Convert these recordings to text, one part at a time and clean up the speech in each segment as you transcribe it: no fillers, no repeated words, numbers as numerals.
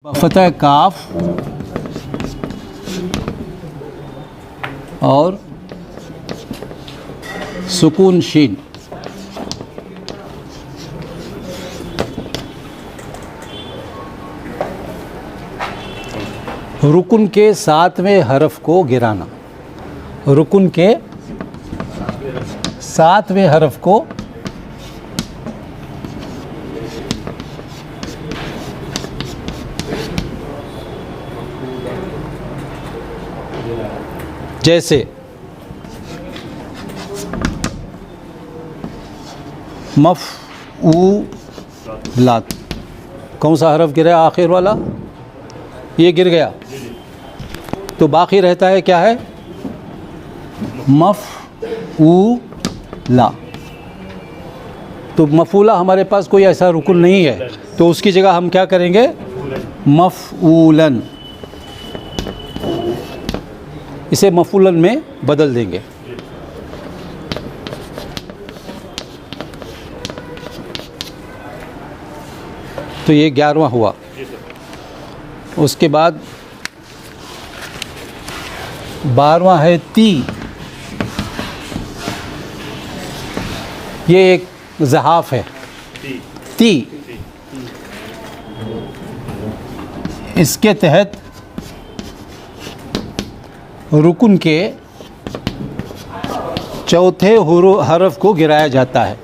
फतह काफ और सुकून शीन। रुकुन के सातवें हरफ को गिराना। रुकुन के सातवें हरफ को जैसे मफ़ऊलात। कौन सा हरफ गिरा? आखिर वाला ये गिर गया तो बाकी रहता है क्या है? मफ़ऊला। तो मफ़ऊला हमारे पास कोई ऐसा रुकुन नहीं है, तो उसकी जगह हम क्या करेंगे? मफ़ऊलन। इसे मफ़ऊलन में बदल देंगे। तो ये 11वां हुआ। उसके बाद 12वां है ती। ये एक ज़हाफ़ है, ती। इसके तहत रुकुन के चौथे हरफ को गिराया जाता है।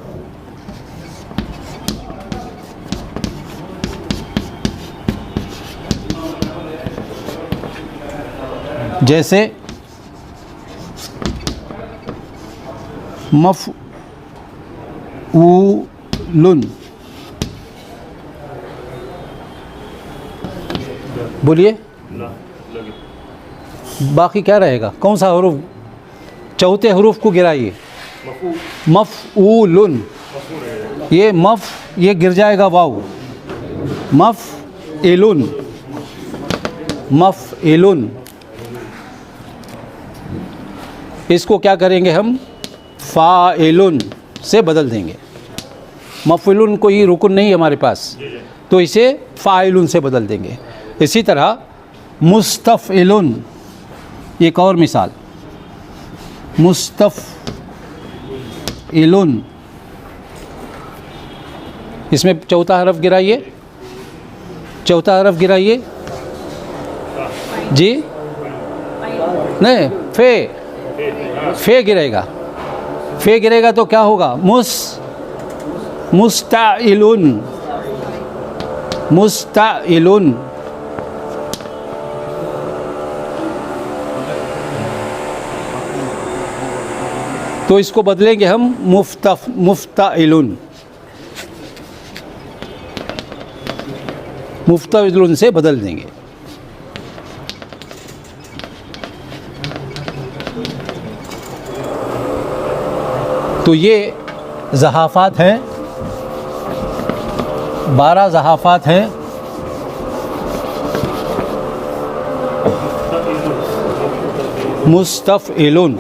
जैसे मफ़ऊलुन। बोलिए बाकी क्या रहेगा? कौन सा हरूफ? चौथे हरूफ को गिराइए। मफ़ऊलुन। ये ये गिर जाएगा वाव। मफ़इलुन। मफ़इलुन। इसको क्या करेंगे हम? फ़ाइलुन से बदल देंगे। मफ़इलुन कोई रुकुन नहीं है हमारे पास, तो इसे फ़ाइलुन से बदल देंगे। इसी तरह मुस्तफ़इलुन, एक और मिसाल, मुस्तफ़इलुन। इसमें चौथा हरफ गिराइए, चौथा हरफ गिराइए जी। नहीं, फे गिरेगा। फे गिरेगा तो क्या होगा? मुस्ताइलुन। मुस्ताइलुन। तो इसको बदलेंगे हम मुफ्ताइलुन। मुफ्ताइलुन से बदल देंगे। तो ये ज़हाफ़ात हैं, 12 ज़हाफ़ात हैं। मुस्तफ़इलुन।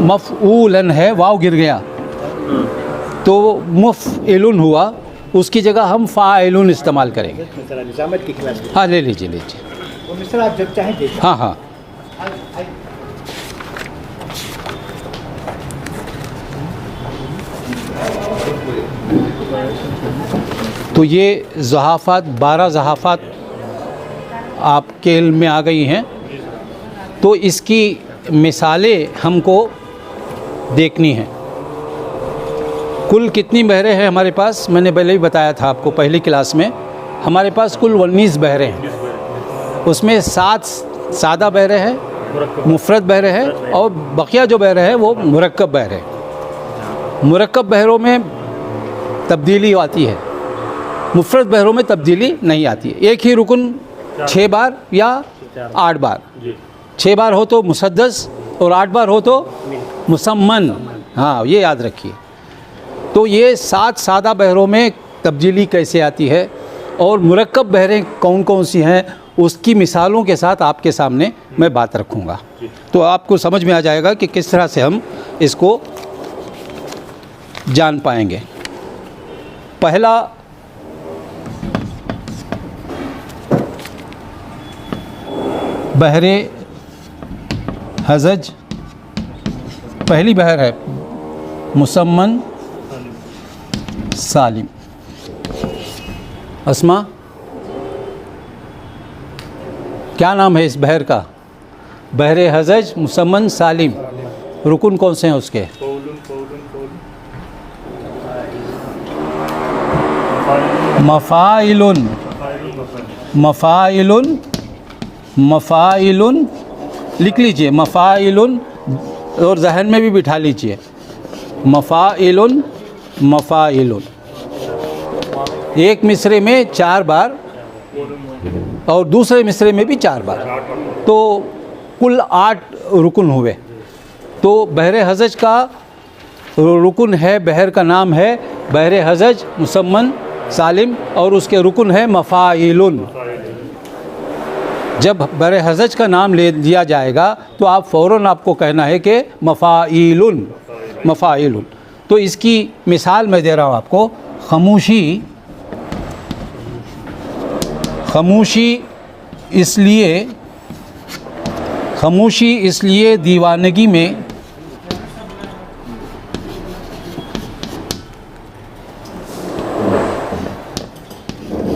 मफ़ऊलन है, वाव गिर गया तो मुफ़इलुन हुआ। उसकी जगह हम फ़ाइलुन इस्तेमाल करेंगे। की क्लास। हाँ ले लीजिए लीजिए। आप जब चाहें देखिए। हाँ हाँ। तो ये ज़हाफ़ात, 12 ज़हाफ़ात आपके इल्म में आ गई हैं। तो इसकी मिसालें हमको देखनी हैं। कुल कितनी बहरें हैं हमारे पास? मैंने पहले ही बताया था आपको पहली क्लास में। हमारे पास कुल 19 बहरें हैं। उसमें 7 सादा बहरें हैं, मुफ़रद बहरें हैं, और बकिया जो बहरें हैं वो मुरक्कब बहरें। मुरक्कब बहरों में तब्दीली आती है, मुफ़रद बहरों में तब्दीली नहीं आती है। एक ही रुकुन 6 बार या 8 बार। 6 बार हो तो मुसद्दस और 8 बार हो तो मुसम्मन। हाँ, ये याद रखिए। तो ये 7 सादा बहरों में तब्दीली कैसे आती है और मुरक्कब बहरें कौन कौन सी हैं उसकी मिसालों के साथ आपके सामने मैं बात रखूँगा, तो आपको समझ में आ जाएगा कि किस तरह से हम इसको जान पाएंगे। पहला बहरे हजज, पहली बहर है मुसम्मन सालिम। अस्मा, क्या नाम है इस बहर का? बहरे हजज मुसम्मन सालिम। रुकुन कौन से हैं उसके? मफ़ाइलुन, मफ़ाइलुन, मफ़ाइलुन लिख लीजिए, मफ़ाइलुन, और जहन में भी बिठा लीजिए, मफ़ाइलुन, मफ़ाइलुन। एक मिसरे में 4 बार और दूसरे मिसरे में भी 4 बार, तो कुल 8 रुकन हुए। तो बहरे हजज का रुकन है, बहर का नाम है बहरे हजज मुसम्मन सालिम, और उसके रुकन है मफ़ाइलुन। जब बहरे हजज का नाम ले लिया जाएगा तो आप फ़ौरन आपको कहना है कि मफ़ाइलुन, मफ़ाइलुन। तो इसकी मिसाल मैं दे रहा हूँ आपको। खामोशी, खामोशी इसलिए, खामोशी इसलिए दीवानगी में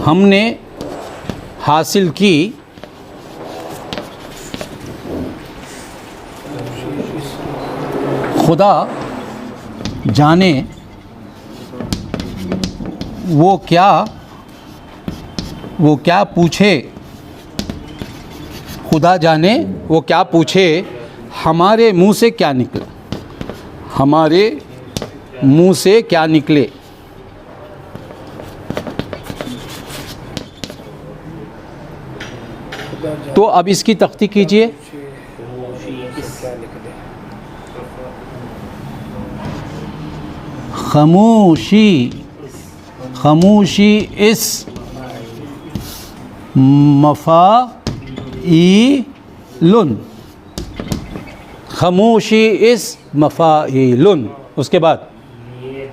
हमने हासिल की, खुदा जाने वो क्या पूछे, खुदा जाने वो क्या पूछे, हमारे मुंह से क्या निकला, हमारे मुंह से क्या निकले। तो अब इसकी तख्ती कीजिए। खामोशी, खामोशी इस मफ़ाइलुन, खामोशी इस मफ़ाइलुन। उसके बाद लिए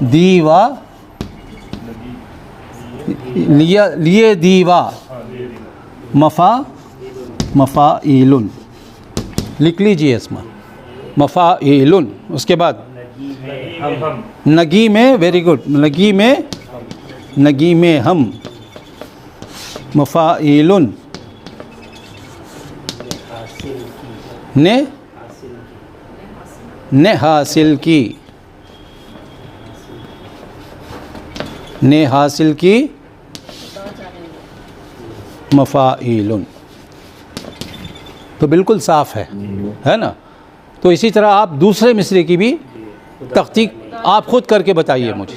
दीवा, लिए दीवा, मफ़ाइलुन लिख लीजिए इसमें, मफ़ाइलुन। उसके बाद नगी में, वेरी गुड, नगी में, नगी में हम, मफ़ाइलुन। ने हासिल की, ने हासिल की, मफ़ाइलुन। तो बिल्कुल साफ़ है ना। तो इसी तरह आप दूसरे मिसरे की भी तख्ती आप खुद करके बताइए मुझे।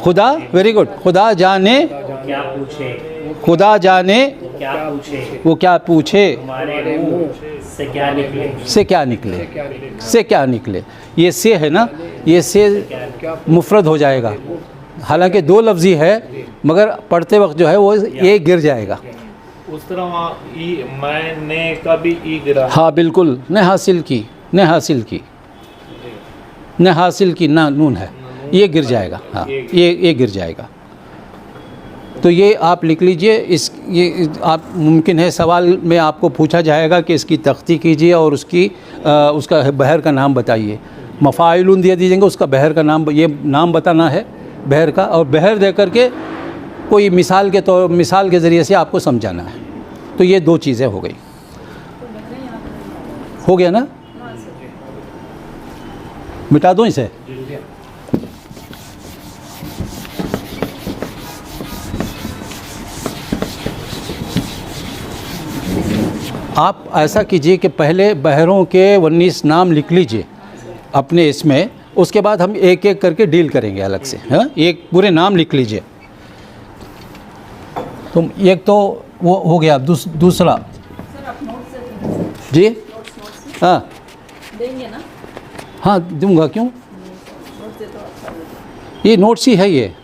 खुदा, वेरी गुड, खुदा जाने क्या पूछे, खुदा जाने क्या पूछे, वो क्या पूछे, हमारे मुंह से क्या निकले, से क्या निकले, से क्या निकले। ये से है ना, ये से मुफरद हो जाएगा, हालांकि 2 लफ्ज़ी है, मगर पढ़ते वक्त जो है वो ए गिर जाएगा। उस तरह वहाँ ई, मैंने का भी ई गिरा। हाँ बिल्कुल, ने हासिल की, ने हासिल की, ने हासिल की, ना नून है, ये गिर जाएगा। हाँ, ये गिर जाएगा। तो ये आप लिख लीजिए। इस ये आप मुमकिन है सवाल में आपको पूछा जाएगा कि इसकी तख्ती कीजिए और उसका बहर का नाम बताइए। मफ़ाइलुन दिया दीजिएगा, उसका बहर का नाम, ये नाम बताना है बहर का, और बहर दे करके कोई मिसाल के ज़रिए से आपको समझाना है। तो ये 2 चीज़ें हो गई। हो गया ना, मिटा दो इसे। आप ऐसा कीजिए कि पहले बहरों के 19 नाम लिख लीजिए अपने इसमें, उसके बाद हम एक एक करके डील करेंगे अलग से। हाँ, एक पूरे नाम लिख लीजिए। तो एक तो वो हो गया। दूसरा जी, हाँ देंगे ना? हाँ दूंगा, क्यों, ये नोट्स ही है ये।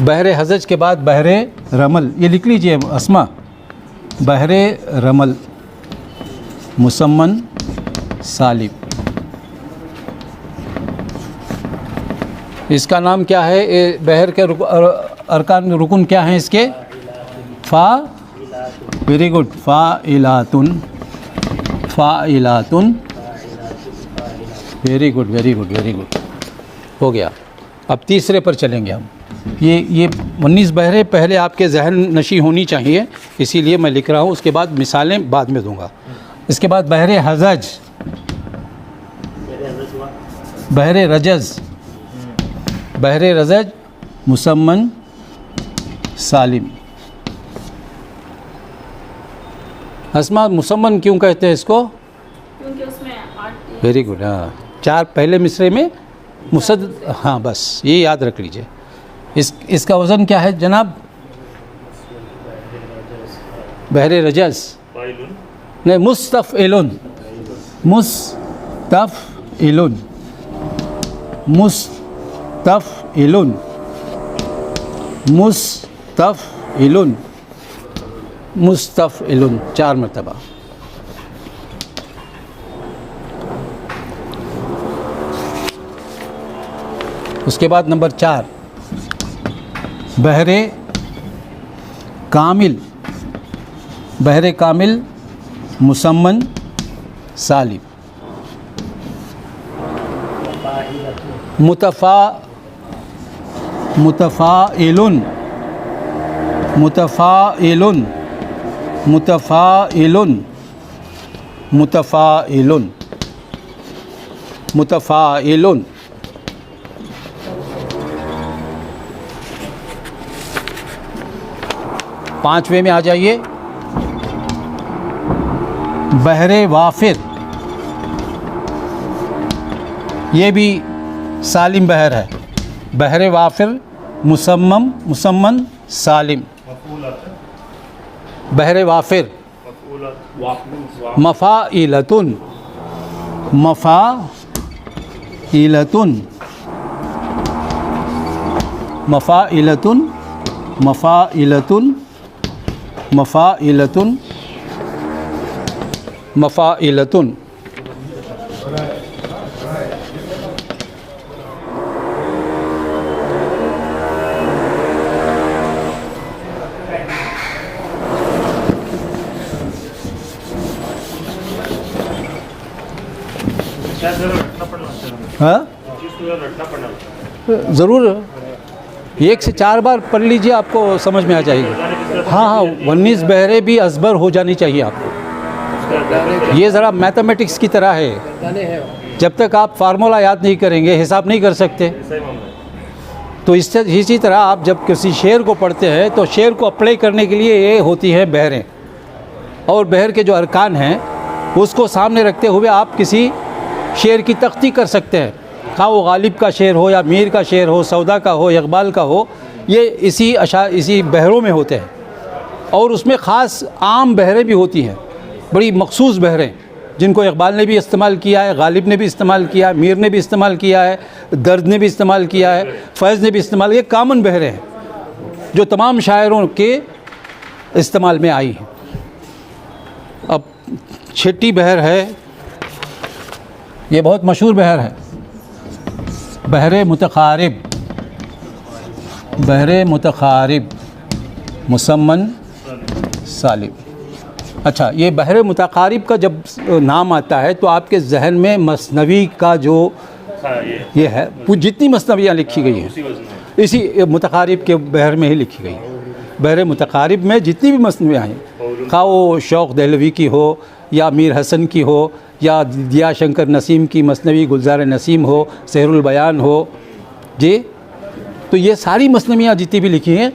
बहरे हजज के बाद बहरे रमल, ये लिख लीजिए अस्मा, बहरे रमल मुसम्मन सालिब। इसका नाम क्या है? ये बहर के अरकान रुकन क्या हैं इसके? फ़ा, वेरी गुड, फ़ाइलातुन, फ़ाइलातुन, very good very good very good, हो गया। अब तीसरे पर चलेंगे हम। ये 19 बहरे पहले आपके जहन नशी होनी चाहिए, इसीलिए मैं लिख रहा हूँ, उसके बाद मिसालें बाद में दूंगा। इसके बाद बहरे हजज, बहरे रजज़, बहरे रजज मुसम्मन सालिम। अस्मा, मुसम्मन क्यों कहते हैं इसको? क्योंकि उसमें 8 वेरी गुड, हाँ, 4 पहले मिसरे में मुसद, हाँ बस ये याद रख लीजिए। इसका वज़न क्या है जनाब? बहरे रजज़ नहीं, मुस्तफ़इलुन, मुस्तफ़इलुन, मुस्तफ़इलुन, मुस्तफ़इलुन, मुस्तफ़इलुन, 4 मरतबा। उसके बाद नंबर 4 बहरे कामिल, बहरे कामिल मुसम्मन सालिब। मुतफ़ाइलुन, मुतफ़ाइलुन, मुतफ़ाइलुन, मुतफ़ाइलुन, मुतफ़ाइलुन। पांचवें में आ जाइए, बहरे वाफिर, ये भी सालिम बहर है। बहरे वाफिर मुसम्मन सालिम। बहरे वाफिर मफ़ाइलतुन, मफ़ाइलतुन, मफ़ाइलतुन, मफ़ाइलतुन, मफ़ाइलतुन, मफ़ाइलतुन। हाँ, ज़रूर 1 से 4 बार पढ़ लीजिए, आपको समझ में आ जाएगी। हाँ हाँ, 19 बहरे भी असबर हो जानी चाहिए आपको। ये ज़रा मैथमेटिक्स की तरह है, जब तक आप फार्मूला याद नहीं करेंगे हिसाब नहीं कर सकते। तो इसी तरह आप जब किसी शेर को पढ़ते हैं तो शेर को अप्लाई करने के लिए ये होती है बहरें, और बहर के जो अरकान हैं उसको सामने रखते हुए आप किसी शेर की तख्ती कर सकते हैं, खा वो गालिब का शेर हो या मीर का शेर हो, सौदा का हो, इकबाल का हो, ये इसी बहरों में होते हैं। और उसमें ख़ास आम बहरें भी होती हैं, बड़ी मखसूस बहरें, जिनको इकबाल ने भी इस्तेमाल किया है, गालिब ने भी इस्तेमाल किया है, मीर ने भी इस्तेमाल किया है, दर्द ने भी इस्तेमाल किया है, फैज़ ने भी इस्तेमाल किया। कॉमन बहरें हैं जो तमाम शायरों के इस्तेमाल में आई हैं। अब 6ठी बहर है, ये बहुत मशहूर बहर है, बहरे मुतक़ारिब, बहरे मुतक़ारिब मुसम्मन सालिब। अच्छा, ये बहरे मुतक़ारिब का जब नाम आता है तो आपके जहन में मसनवी का जो ये है, जितनी मसनवियाँ लिखी गई हैं इसी मुतक़ारिब के बहर में ही लिखी गई हैं। बहरे मुतक़ारिब में जितनी भी मसनवियाँ हैं, खा वो शौक़ दहलवी की हो या मीर हसन की हो या दिया शंकर नसीम की मसनवी गुलजार नसीम हो, सहरुल बयान हो जी, तो ये सारी मसनवियाँ जितनी भी लिखी हैं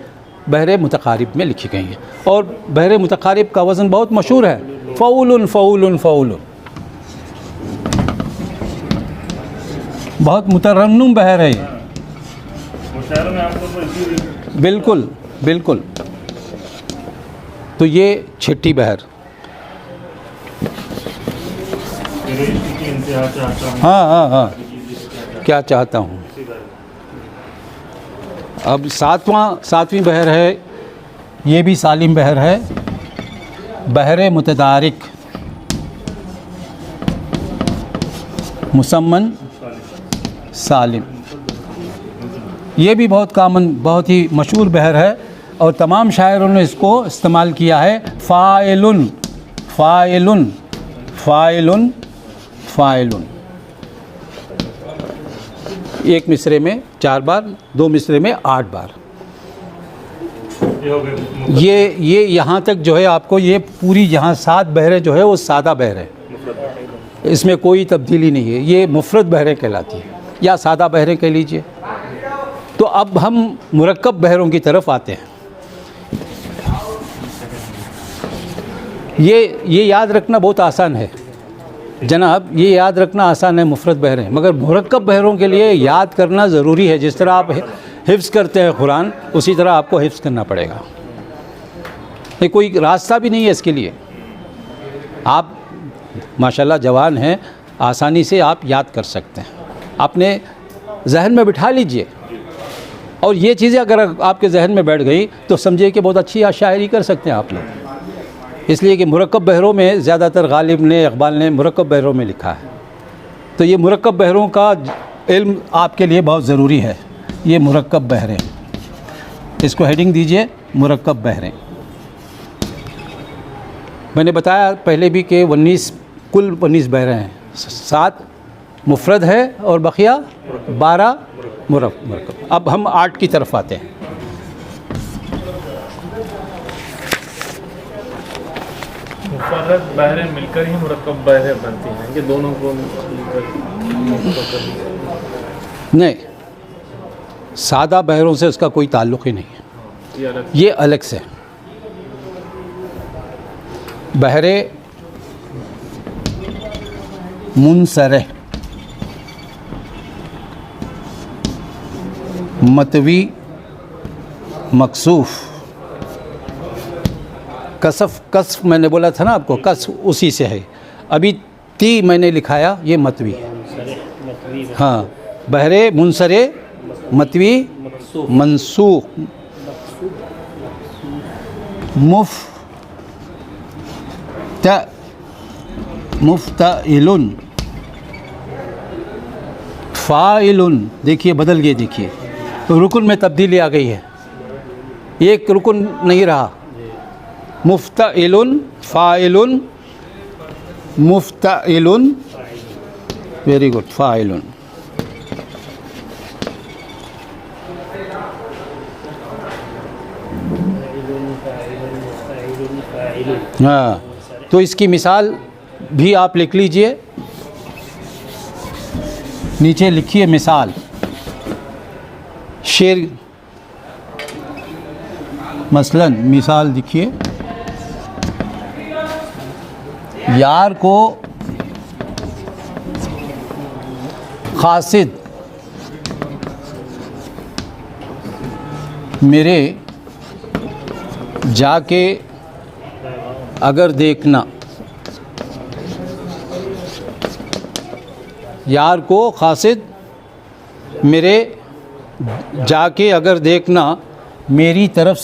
बहरे मुतक़ारिब में लिखी गई हैं। और बहरे मुतक़ारिब का वज़न बहुत मशहूर है, फ़ौलुन फ़ौलुन फ़ौलुन, बहुत मुतरन्नुम बहर है ये। बिल्कुल बिल्कुल। तो ये 6ठी बहर। हाँ हाँ हाँ, क्या चाहता हूँ। अब सातवीं बहर है, ये भी सालिम बहर है, बहर मुतदारिक मुसम्मन सालिम। ये भी बहुत कॉमन, बहुत ही मशहूर बहर है और तमाम शायरों ने इसको इस्तेमाल किया है। फ़ाइलुन फ़ाइलुन फ़ाइलुन फ़ाइलुन, एक मिसरे में 4 बार, 2 मिसरे में 8 बार। ये हो गए ये यहाँ तक जो है आपको ये पूरी यहाँ 7 बहरें जो है वो सादा बहर है, इसमें कोई तब्दीली नहीं है। ये मुफरद बहरें कहलाती है या सादा बहरें कह लीजिए। तो अब हम मुरक्कब बहरों की तरफ आते हैं। ये याद रखना बहुत आसान है जनाब, ये याद रखना आसान है मुफरद बहरें, मगर मुरक्कब बहरों के लिए याद करना ज़रूरी है। जिस तरह आप हिफ्ज़ करते हैं कुरान, उसी तरह आपको हिफ्ज़ करना पड़ेगा। ये कोई रास्ता भी नहीं है इसके लिए। आप माशाल्लाह जवान हैं, आसानी से आप याद कर सकते हैं। आपने जहन में बिठा लीजिए, और ये चीज़ें अगर आपके जहन में बैठ गई तो समझिए कि बहुत अच्छी शायरी कर सकते हैं आप लोग। इसलिए कि मुरक्कब बहरों में ज़्यादातर गालिब ने, इक़बाल ने मुरक्कब बहरों में लिखा है। तो ये मुरक्कब बहरों का इल्म आपके लिए बहुत ज़रूरी है। ये मुरक्कब बहरें, इसको हेडिंग दीजिए मुरक्कब बहरें। मैंने बताया पहले भी कि 19 कुल 19 बहरें हैं, 7 मुफरद है और बकिया 12 मुरक्कब। अब हम 8 की तरफ आते हैं। मुफर्रद बहरें मिलकर ही मुरक्कब बहरें बनती हैं कि दोनों को मिलकर? नहीं, सादा बहरों से उसका कोई ताल्लुक़ ही नहीं है, ये अलग से। बहरे मुनसरे, मतवी, मकसूफ़, कसफ मैंने बोला था ना आपको, कसफ उसी से है। अभी ती मैंने लिखाया, ये मतवी है। हाँ, बहरे मुनसरे, मतवी, मनसूख, मुफ्तइलुन, फ़ाइलुन। देखिए बदल गए, देखिए तो रुकन में तब्दीली आ गई है, एक रुकन नहीं रहा। मुफ्तइलुन, फ़ाइलुन, मुफ्तइलुन, वेरी गुड, फ़ाइलुन। हाँ, तो इसकी मिसाल भी आप लिख लीजिए, नीचे लिखिए मिसाल। शेर मसलन मिसाल लिखिए, यार को क़ासिद मेरे जाके अगर देखना, यार को क़ासिद मेरे जाके अगर देखना, मेरी तरफ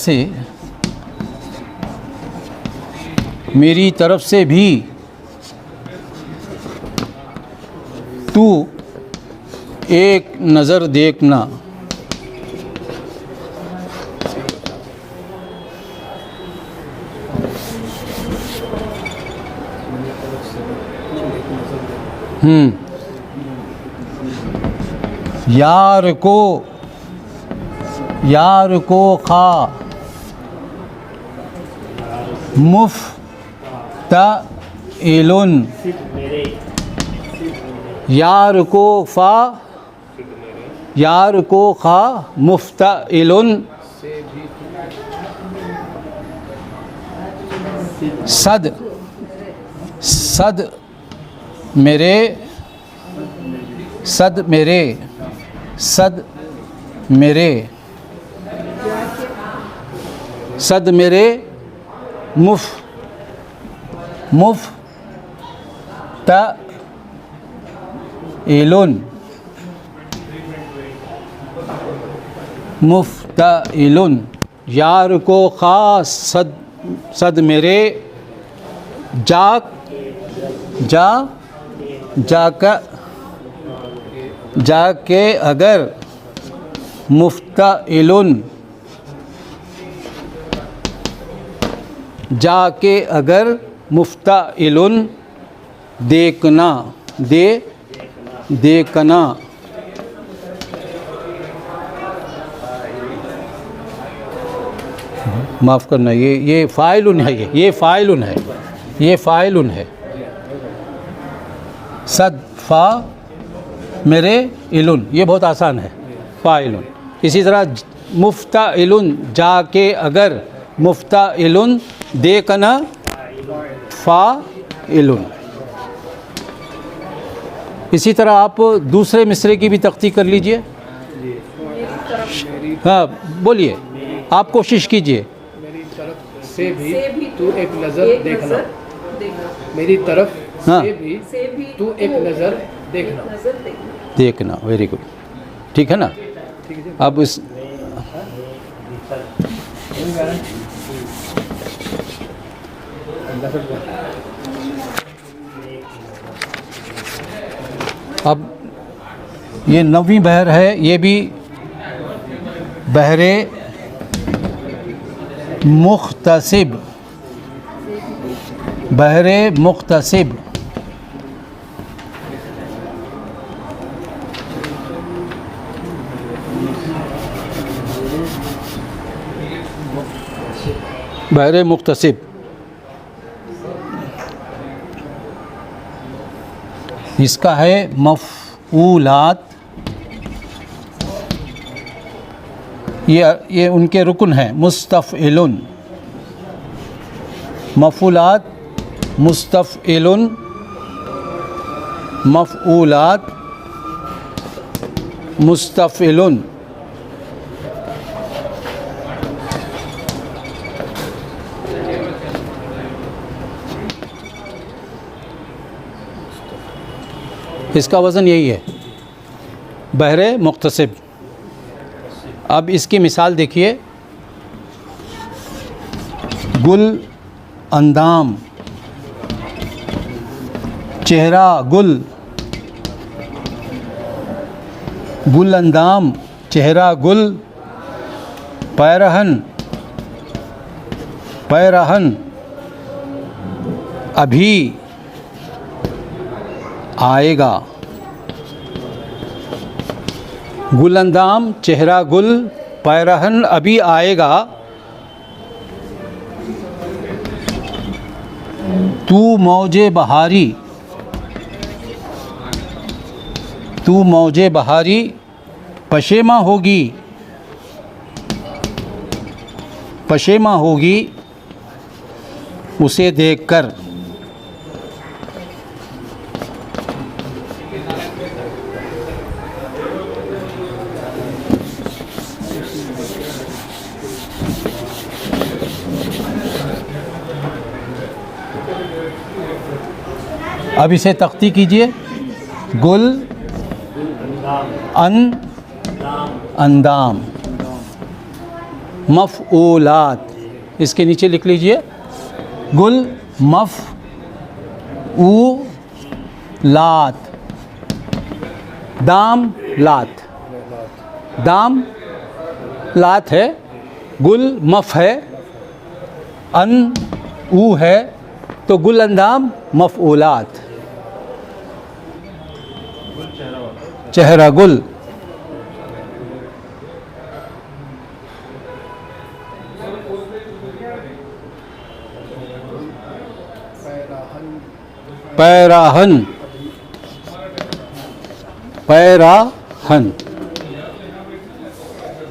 से भी तू एक नज़र देखना। यार को खा मुफ्तइलुन, यार को खा मुफ्तइलुन, सद मेरे मुफ्तइलुन, मुफ्ताइलुन, यार को ख़ास सद, सद मेरे, जाके अगर, मुफ्ताइलुन, जाके अगर, मुफ्ताइलुन, देखना, देखना, माफ़ करना, ये फ़ाइलुन है, ये फ़ाइलुन है, ये फ़ाइलुन है। सद फ़ा मेरे इलुन, ये बहुत आसान है, फ़ाइलुन। इसी तरह मुफ्ताइलुन, जाके अगर, मुफ्ताइलुन, देखना, फ़ाइलुन। इसी तरह आप दूसरे मिसरे की भी तख्ती कर लीजिए। हाँ बोलिए, आप कोशिश कीजिए। मेरी तरफ से भी तू एक नज़र देखना, मेरी तरफ हाँ। से भी तू एक नज़र देखना। देखना, वेरी गुड, ठीक है ना। अब इस अब ये 9वीं बहर है, ये भी बहरे मुख्तसिब, बहरे मुख्तसिब। बहरे मुख्तसिब, इसका है मफ़ऊलात, ये उनके रुकन हैं। मुस्तफ़इलुन, मफ़ऊलात, मुस्तफ़इलुन, मफ़ऊलात, मुस्तफ़इलुन। इसका वज़न यही है, बहरे मुख्तसिब। अब इसकी मिसाल देखिए, गुल अंदाम, चेहरा गुल, गुल अंदाम, चेहरा गुल, पैरहन, पैरहन, अभी आएगा। गुलंदाम, चेहरा गुल, पैरहन, अभी आएगा। तू मौजे बहारी, तू मौजे बहारी, पशेमा होगी, पशेमा होगी उसे देखकर। अब इसे तख्ती कीजिए। गुल अंदाम, मफ़ऊलात, इसके नीचे लिख लीजिए गुल मफ़ऊलात, दाम लात, दाम लात है, गुल मफ़ है, अन ऊ है, तो गुल अंदाम मफ़ऊलात। चेहरा गुल, पैराहन, पैराहन,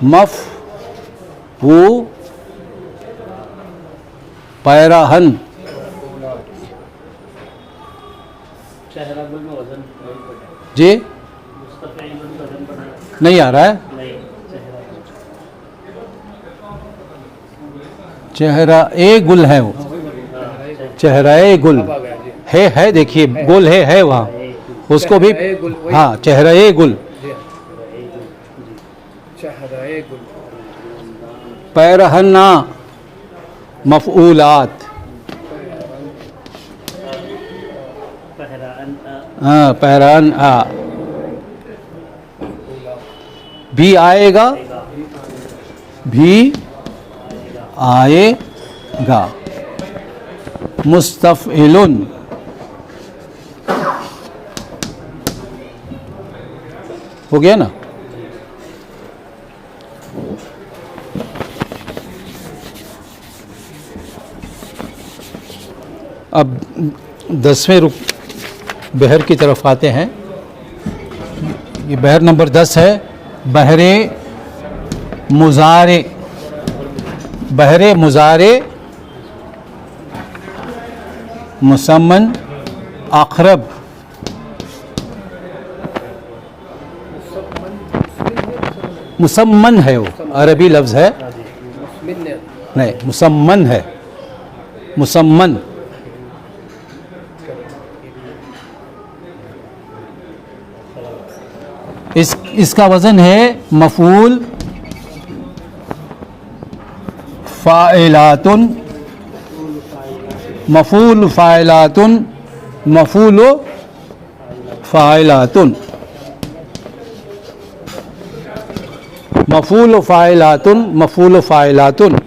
मफ़ऊ, पैराहन। चेहरा गुल में वजन जी मुस्तफ़इलुन वजन बढ़ा नहीं आ रहा है। नहीं, चेहरा ए गुल है, वो चेहरा ए गुल है, देखिए गुल है वहाँ, उसको भी चेहरा-ए गुल, वही। हाँ, चेहरा ए गुल। चेहरा गुल। पैरहना मफ़ऊलात, पहरान हाँ पैरहन आ भी आएगा, भी आएगा। मुस्तफ़इलुन, हो गया ना। अब 10वें बहर की तरफ आते हैं। ये बहर नंबर 10 है, बहरे मुज़ारे। बहरे मुज़ारे मुसम्मन अक़रब, मुसम्मन है, वो अरबी लफ्ज़ है, नहीं मुसम्मन है, मुसम्मन। इसका वज़न है मफ़ूल फ़ाइलातुन, मफ़ूल फ़ाइलातुन, मफ़ूल फ़ाइलातुन, मफ़ूल फ़ाइलातुन, मफ़ूल फ़ाइलातुन।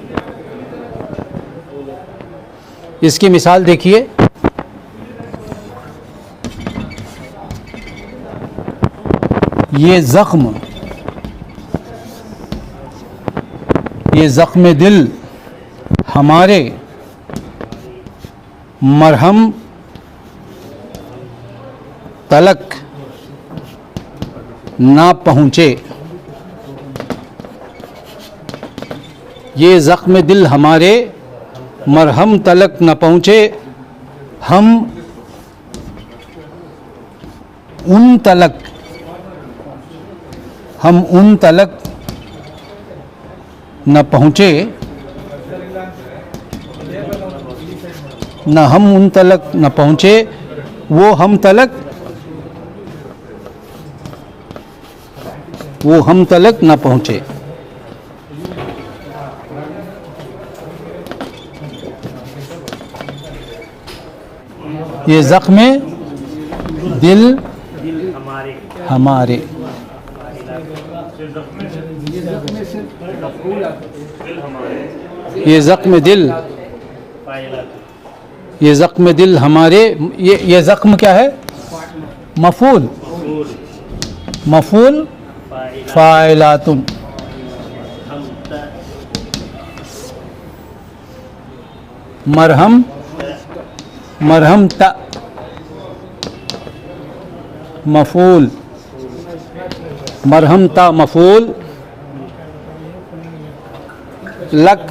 इसकी मिसाल देखिए, ये ज़ख्म, ये ज़ख्म दिल हमारे मरहम तलक ना पहुँचे। ये ज़ख्म दिल हमारे मरहम तलक न पहुँचे, हम उन तलक न पहुँचे, न हम उन तलक न पहुँचे, वो हम तलक न पहुँचे। ये ज़ख्म दिल हमारे, ये ज़ख्म दिल, ये ज़ख्म दिल हमारे, ये ज़ख्म क्या है? मफ़ूल, मफ़ूल फ़ाइलातुन। मरहम, मरहम ता मफ़ूल, मरहम ता मफ़ूल। लक,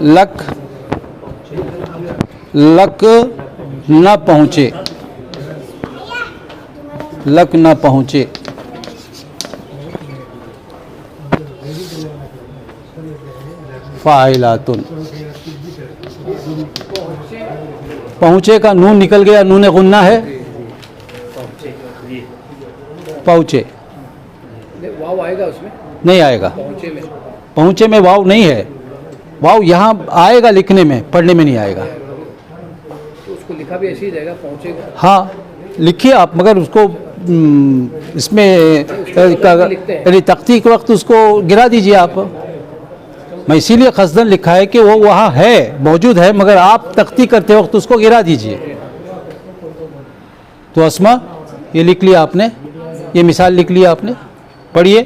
लक, लक न पहुँचे, लक न पहुँचे। फ़ाइलातुन, पहुँचे का नून निकल गया, नून गुन्ना है, पहुँचे। वाव आएगा उसमें? नहीं आएगा, पहुँचे में वाव नहीं है। वाव यहाँ आएगा लिखने में, पढ़ने में नहीं आएगा। तो उसको लिखा भी ऐसे ही जाएगा, पहुँचेगा। हाँ लिखिए आप, मगर उसको इसमें यानी तख्ती के वक्त उसको गिरा दीजिए आप। मैं इसीलिए क़स्दन लिखा है कि वो वहाँ है, मौजूद है, मगर आप तख्ती करते वक्त उसको गिरा दीजिए। तो अस्मा ये लिख लिया आपने, ये मिसाल लिख लिया आपने, पढ़िए।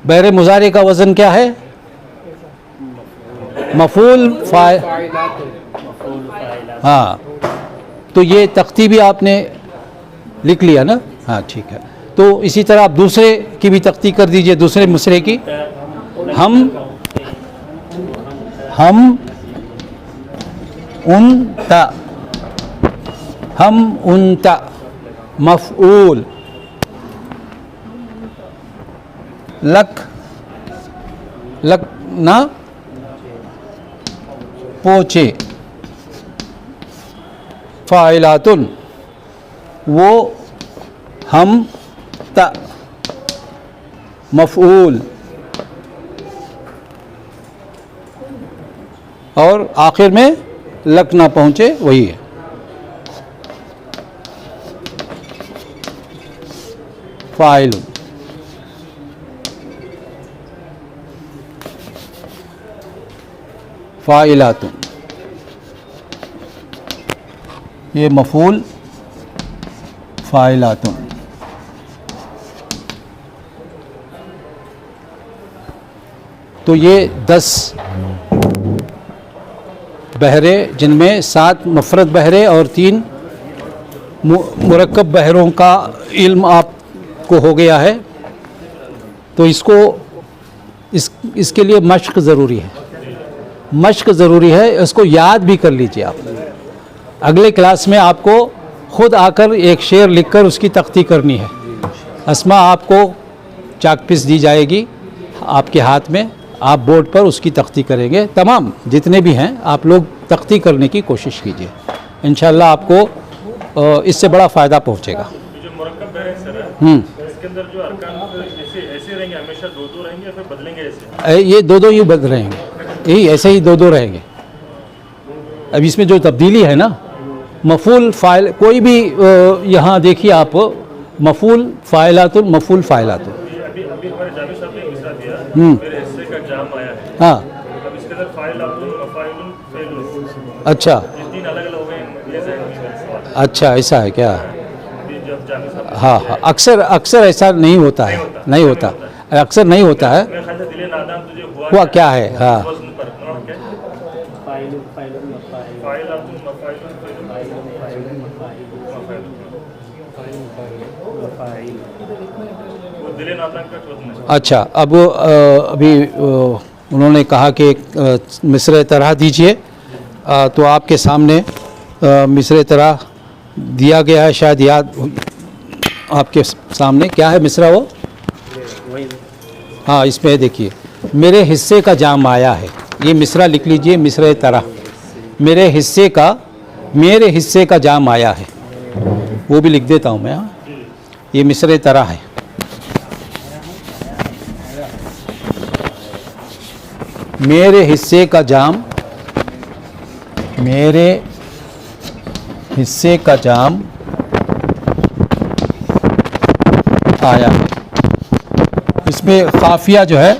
बहरे मुज़ारे का वज़न क्या है? मफ़ूल हाँ, तो ये तख्ती भी आपने लिख लिया ना? हाँ ठीक है। तो इसी तरह आप दूसरे की भी तख्ती कर दीजिए, दूसरे मुसरे की। हम उनता, हम उनता मफ़ऊल। लक, लक ना पहुँचे। फ़ाइलातुन, वो हम ता मफ़ऊल। और आखिर में लक ना पहुँचे, वही है। फ़ाइल, फ़ाइलातुन, ये मफ़ूल फ़ाइलातुन। तो ये 10 बहरे, जिनमें 7 मुफ़रद बहरे और 3 मुरक्कब बहरों का इल्म आपको हो गया है। तो इसके लिए मश्क ज़रूरी है, मश्क ज़रूरी है। इसको याद भी कर लीजिए आप। अगले क्लास में आपको ख़ुद आकर एक शेर लिखकर उसकी तख्ती करनी है। अस्मा आपको चाक पीस दी जाएगी आपके हाथ में, आप बोर्ड पर उसकी तख्ती करेंगे। तमाम जितने भी हैं आप लोग तख्ती करने की कोशिश कीजिए, इंशाअल्लाह आपको इससे बड़ा फ़ायदा पहुँचेगा। जो मुरक्कब बहरे सर इसके अंदर जो अरकान ऐसे रहेंगे, हमेशा 2-2 रहेंगे या फिर बदलेंगे ऐसे? ये 2-2 ही बदल रहेंगे, यही ऐसे ही 2-2 रहेंगे। अब इसमें जो तब्दीली है ना, मफ़ूल फ़ाइल, कोई भी यहाँ देखिए आप, मफ़ूल फ़ाइलातुन, मफ़ूल फ़ाइलातुन। अभी हमारे जावेद साहब ने मिसरा दिया, मेरे हिस्से का जाम आया है। हाँ, अब इसके अंदर फ़ाइलातुन, मफ़ाइलुन, फ़इलुन, अच्छा ये 3 अलग-अलग हो गए। ये सवाल अच्छा, ऐसा है क्या? अभी जब जावेद साहब हाँ हाँ, अक्सर ऐसा नहीं होता है, नहीं होता, अक्सर नहीं होता है। मेरे ख्याल से दिले नादाम तुझे हुआ क्या है? हाँ, वज़न पर क्या? फ़ाइलातुन, मफ़ाइलुन, फ़इलुन, वो दिले नादाम का वज़न है। अच्छा। अब अभी उन्होंने कहा कि मिसरे तरह दीजिए, तो आपके सामने मिसरे तरह दिया गया है, शायद याद आपके सामने क्या है मिसरा वो? हाँ, इसमें देखिए, मेरे हिस्से का जाम आया है, ये मिसरा लिख लीजिए, मिसरे तरह। मेरे हिस्से का जाम आया है, वो भी लिख देता हूँ मैं। हाँ, ये मिसरे तरह है। मेरे हिस्से का जाम, मेरे हिस्से का जाम आया है। इसमें काफिया जो है,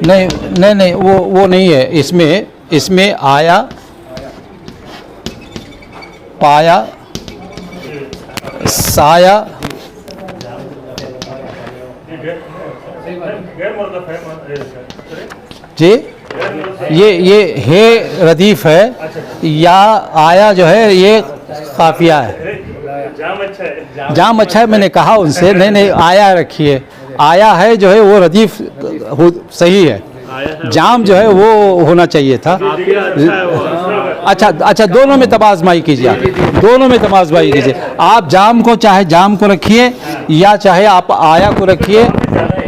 नहीं वो नहीं है। इसमें आया, पाया, साया, जी ये है रदीफ है, या आया जो है ये काफिया है। जाम अच्छा है, मैंने कहा उनसे, नहीं आया रखिए, आया है जो है वो रदीफ सही है, जाम जो है वो होना चाहिए था। अच्छा, दोनों में तबाज़माई कीजिए, दोनों में तबाज़माई कीजिए। आप जाम को चाहे जाम को रखिए या चाहे आप आया को रखिए,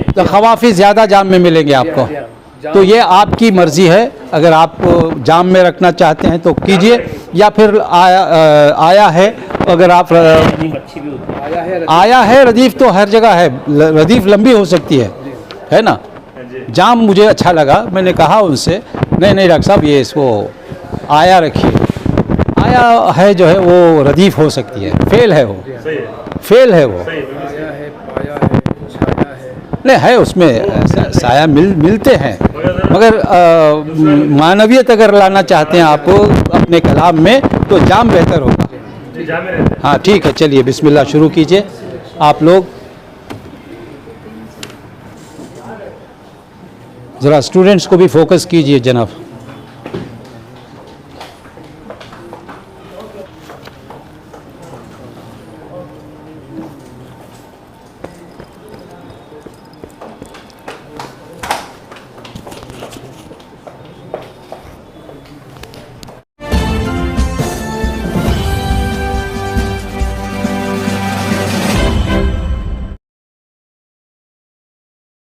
तो खवाफी ज़्यादा जाम में मिलेंगे आपको। तो ये आपकी मर्ज़ी है, अगर आप जाम में रखना चाहते हैं तो कीजिए, या फिर आया है, अगर आप आया है रदीफ तो हर जगह है, रदीफ लंबी हो सकती है ना। जाम मुझे अच्छा लगा, मैंने कहा उनसे, नहीं डॉक्टर साहब ये इसको आया रखिए। आया है जो है वो रदीफ हो सकती है, फेल है वो, फेल है वो, नहीं है उसमें साया मिलते हैं, मगर मानवियत अगर लाना चाहते हैं आपको अपने कलाम में तो जाम बेहतर होगा। हाँ ठीक है, चलिए बिस्मिल्लाह शुरू कीजिए आप लोग। ज़रा स्टूडेंट्स को भी फोकस कीजिए जनाब।